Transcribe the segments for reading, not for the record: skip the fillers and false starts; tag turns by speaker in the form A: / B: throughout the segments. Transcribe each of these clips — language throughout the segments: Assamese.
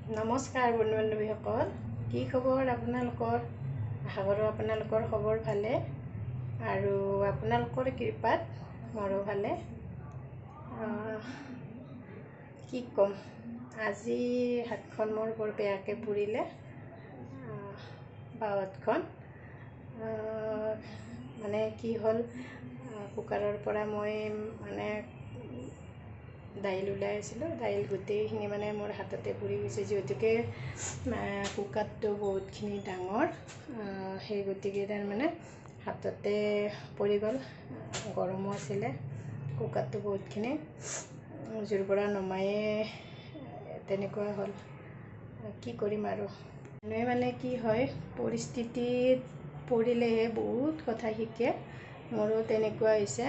A: নমস্কাৰ বন্ধু বান্ধৱীসকল, কি খবৰ আপোনালোকৰ? আশা কৰোঁ আপোনালোকৰ খবৰ ভালে আৰু আপোনালোকৰ কৃপাত মোৰো ভালে। কি ক'ম, আজি হাতখন মোৰ বৰ বেয়াকৈ পুৰিলে, বাওঁ হাতখন। মানে কি হ'ল, কুকাৰৰ পৰা মই মানে দাইল ওলাই আছিলোঁ, দাইল গোটেইখিনি মানে মোৰ হাততে পৰি গৈছে। যিহেতুকে কুকাৰটো বহুতখিনি ডাঙৰ, সেই গতিকে তাৰমানে হাততে পৰি গ'ল। গৰমো আছিলে কুকাৰটো বহুতখিনি, জুইৰ পৰা নমায়ে তেনেকুৱা হ'ল। কি কৰিম আৰু, মানুহে মানে কি হয়, পৰিস্থিতিত পৰিলেহে বহুত কথা শিকে। মোৰো তেনেকুৱা হৈছে।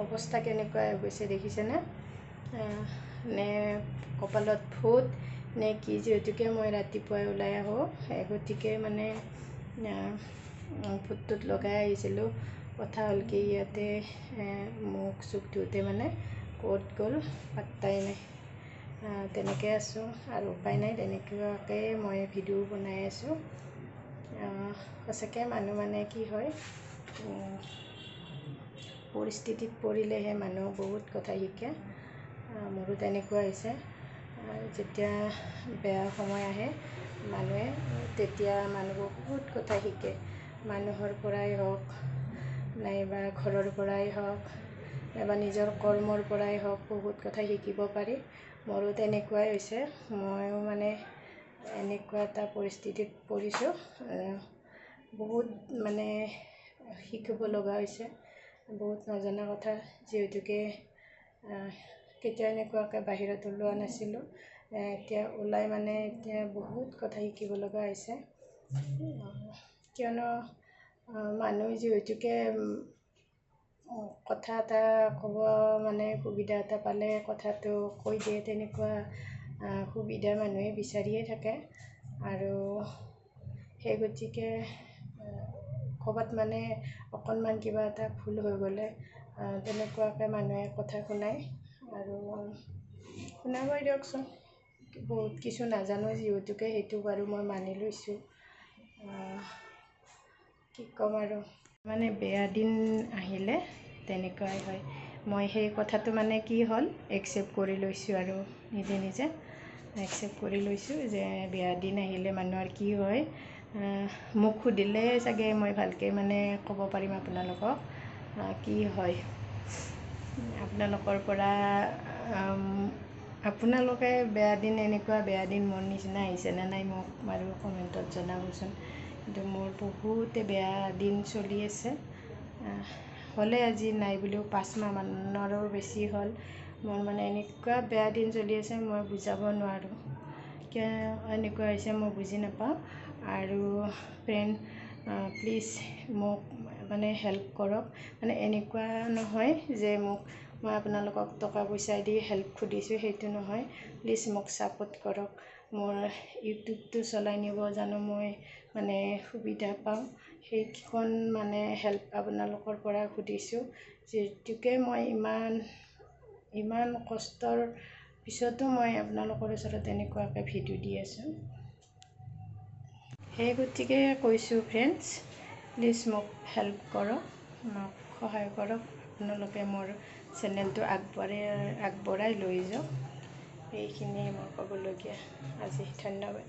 A: অৱস্থা কেনেকুৱা হৈ গৈছে দেখিছেনে? নে কপালত ভূত নে কি? যিহেতুকে মই ৰাতিপুৱাই ওলাই আহোঁ, সেই গতিকে মানে ভূতটোত লগাই আহিছিলোঁ। কথা হ'ল কি, ইয়াতে মুখ চুখ ধুওঁতে মানে ক'ত গ'ল পাত্তাই নাই। তেনেকৈ আছোঁ আৰু উপায় নাই, তেনেকুৱাকৈ মই ভিডিঅ' বনাই আছোঁ। সঁচাকৈ মানুহ মানে কি হয়, পৰিস্থিতিত পৰিলেহে মানুহ বহুত কথা শিকে। মোৰো তেনেকুৱা হৈছে। যেতিয়া বেয়া সময় আহে মানুহে, তেতিয়া মানুহে বহুত কথা শিকে। মানুহৰ পৰাই হওক, নাইবা ঘৰৰ পৰাই হওক, নাইবা নিজৰ কৰ্মৰ পৰাই হওক, বহুত কথা শিকিব পাৰি। মোৰো তেনেকুৱাই হৈছে। ময়ো মানে এনেকুৱা এটা পৰিস্থিতিত পৰিছোঁ, বহুত মানে শিকিব লগা হৈছে, বহুত নজনা কথা। যিহেতুকে কেতিয়াও এনেকুৱাকৈ বাহিৰত ওলোৱা নাছিলোঁ, এতিয়া ওলাই মানে এতিয়া বহুত কথা শিকিব লগা হৈছে। কিয়নো মানুহ যিহেতুকে কথা এটা ক'ব মানে সুবিধা এটা পালে কথাটো কৈ দিয়ে, তেনেকুৱা সুবিধা মানুহে বিচাৰিয়ে থাকে। আৰু সেই গতিকে ক'ৰবাত মানে অকণমান কিবা এটা ভুল হৈ গ'লে তেনেকুৱাকৈ মানুহে কথা শুনায়, আৰু শুনাবই দিয়কচোন। বহুত কিছু নাজানো যিহেতুকে, সেইটো বাৰু মই মানি লৈছোঁ। কি ক'ম আৰু, মানে বেয়া দিন আহিলে তেনেকুৱাই হয়। মই সেই কথাটো মানে কি হ'ল, একচেপ্ট কৰি লৈছোঁ আৰু নিজে নিজে একচেপ্ট কৰি লৈছোঁ যে বেয়া দিন আহিলে মানুহৰ কি হয়। মোক সুধিলে চাগে মই ভালকৈ মানে ক'ব পাৰিম আপোনালোকক কি হয়। আপোনালোকৰ পৰা আপোনালোকে বেয়া দিন, এনেকুৱা বেয়া দিন মোৰ নিচিনা আহিছেনে নাই মোক বাৰু কমেণ্টত জনাবচোন। কিন্তু মোৰ বহুতে বেয়া দিন চলি আছে। হ'লে আজি নাই বুলিও 5 মাহমানৰো বেছি হ'ল। মোৰ মানে এনেকুৱা বেয়া দিন চলি আছে, মই বুজাব নোৱাৰোঁ কিয় এনেকুৱা হৈছে, মই বুজি নাপাওঁ। আৰু ফ্ৰেণ্ড, প্লিজ মোক মানে হেল্প কৰক। মানে এনেকুৱা নহয় যে মই আপোনালোকক টকা পইচা দি হেল্প খুজিছোঁ, সেইটো নহয়। প্লিজ মোক ছাপোৰ্ট কৰক। মোৰ ইউটিউবটো চলাই নিব জানো মই মানে সুবিধা পাওঁ, সেইখন মানে হেল্প আপোনালোকৰ পৰা খুজিছোঁ। যিহেতুকে মই ইমান কষ্টৰ পিছতো মই আপোনালোকৰ ওচৰত এনেকুৱাকৈ ভিডিঅ' দি আছোঁ। সেই গতিকে কৈছোঁ ফ্ৰেণ্ডছ, প্লিজ মোক হেল্প কৰক, মোক সহায় কৰক। আপোনালোকে মোৰ চেনেলটো আগবঢ়াই লৈ যাওক। এইখিনিয়ে মোৰ ক'বলগীয়া আজি। ধন্যবাদ।